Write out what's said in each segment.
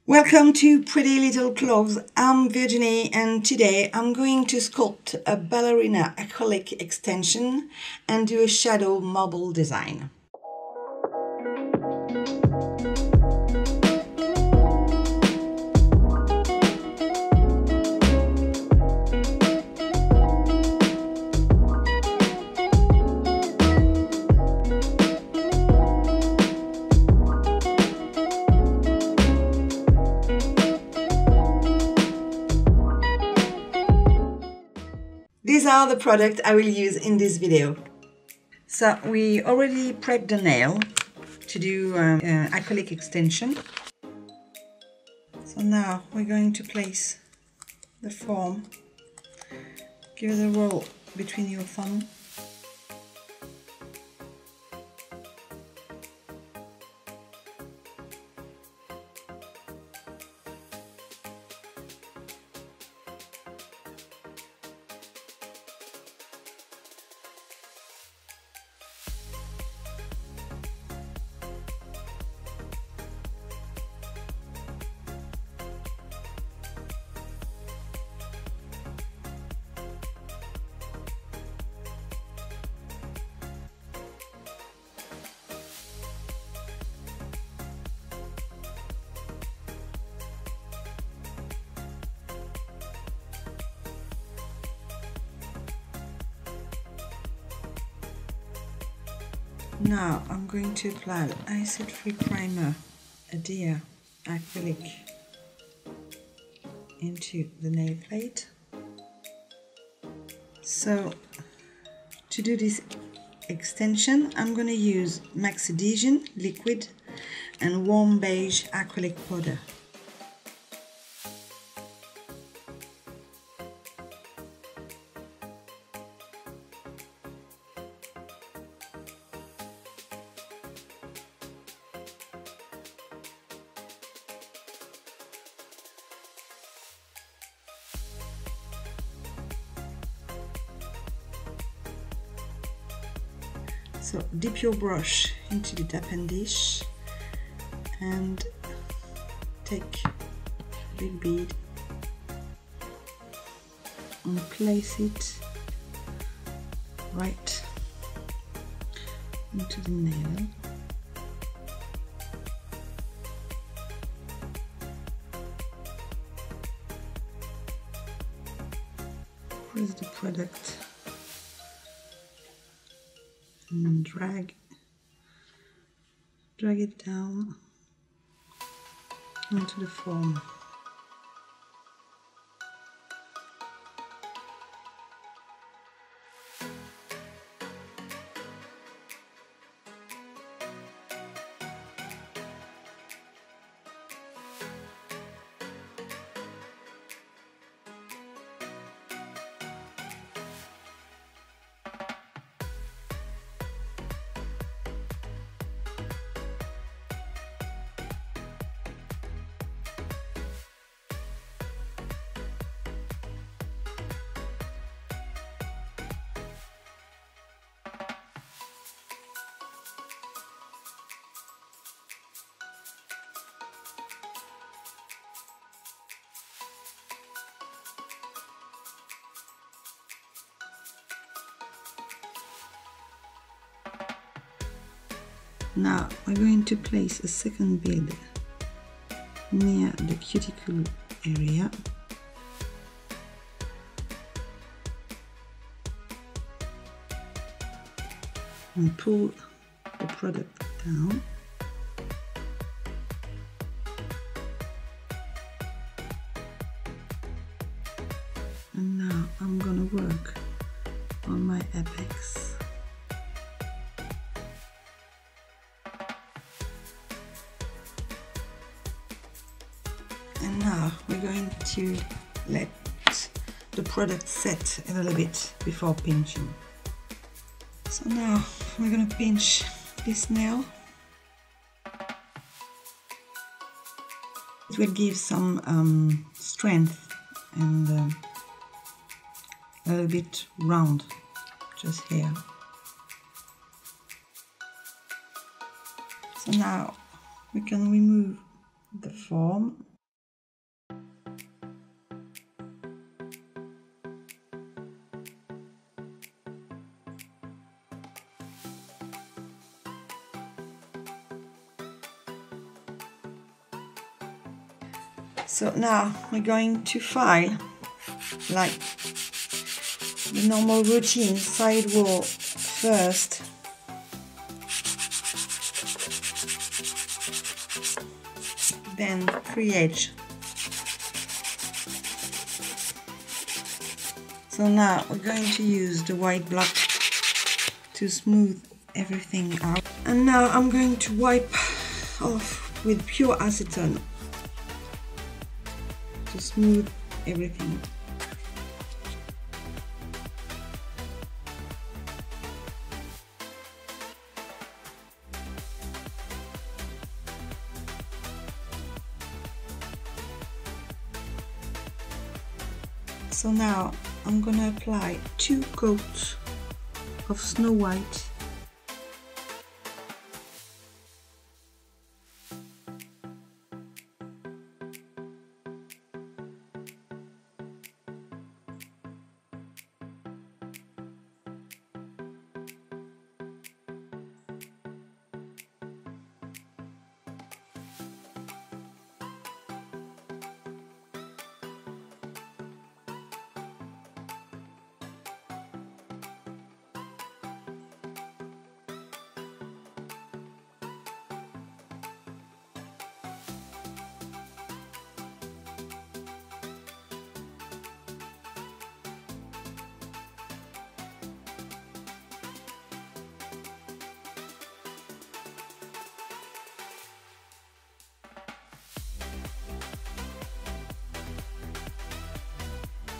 Welcome to Pretty Little Clothes. I'm Virginie and today I'm going to sculpt a ballerina acrylic extension and do a shadow marble design. These are the products I will use in this video. So we already prepped the nail to do acrylic extension. So now we're going to place the form. Give it a roll between your thumb. Now I'm going to apply the acid-free primer, Naio Acrylic, into the nail plate. So to do this extension, I'm going to use max adhesion liquid and warm beige acrylic powder. So dip your brush into the tapping dish and take a big bead and place it right into the nail. Press the product and drag it down onto the form. Now we're going to place a second bead near the cuticle area. And pull the product down. And now I'm gonna work on my apex. And now we're going to let the product set a little bit before pinching. So now we're going to pinch this nail. It will give some strength and a little bit round just here. So now we can remove the form So now we're going to file like the normal routine, side wall first, then pre-edge. So now we're going to use the white block to smooth everything out. And now I'm going to wipe off with pure acetone to smooth everything. So now I'm gonna apply 2 coats of Snow White.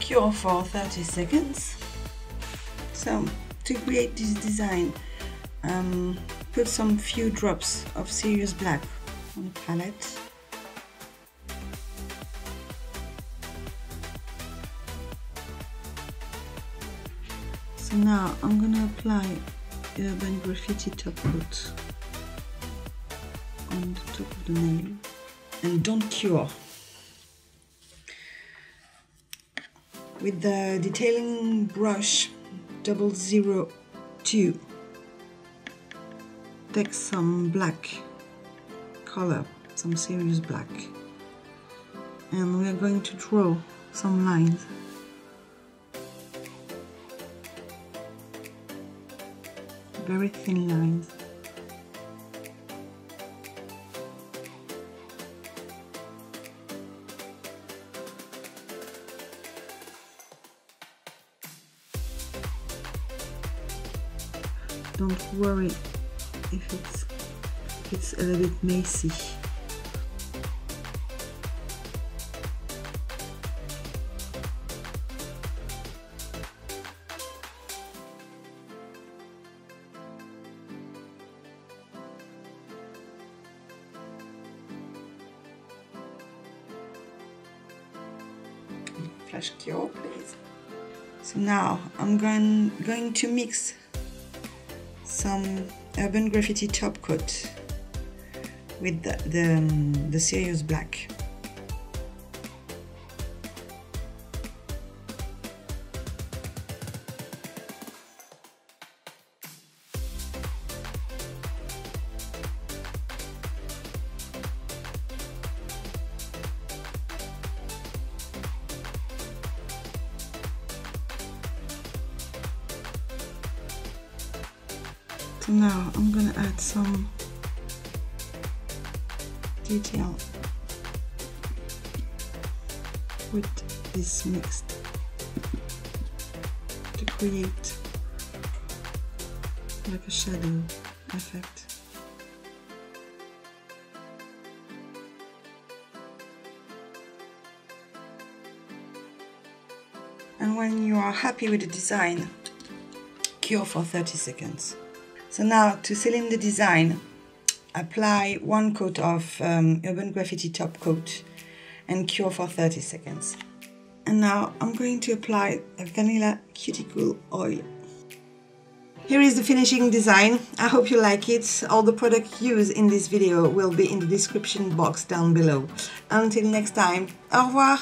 Cure for 30 seconds. So to create this design, put some few drops of Serious Black on the palette. So now I'm gonna apply Urban Graffiti top coat on the top of the nail, and don't cure. With the detailing brush 002, take some black color, some Serious Black, and we are going to draw some lines. Very thin lines. Don't worry if it's a little bit messy. Flash cure, please. So now I'm going to mix some Urban Graffiti top coat with the Serious Black. So now I'm gonna add some detail with this mixed to create like a shadow effect. And when you are happy with the design, cure for 30 seconds. So now to seal in the design, apply 1 coat of Urban Graffiti top coat and cure for 30 seconds. And now I'm going to apply a vanilla cuticle oil. Here is the finishing design. I hope you like it. All the products used in this video will be in the description box down below. Until next time, au revoir!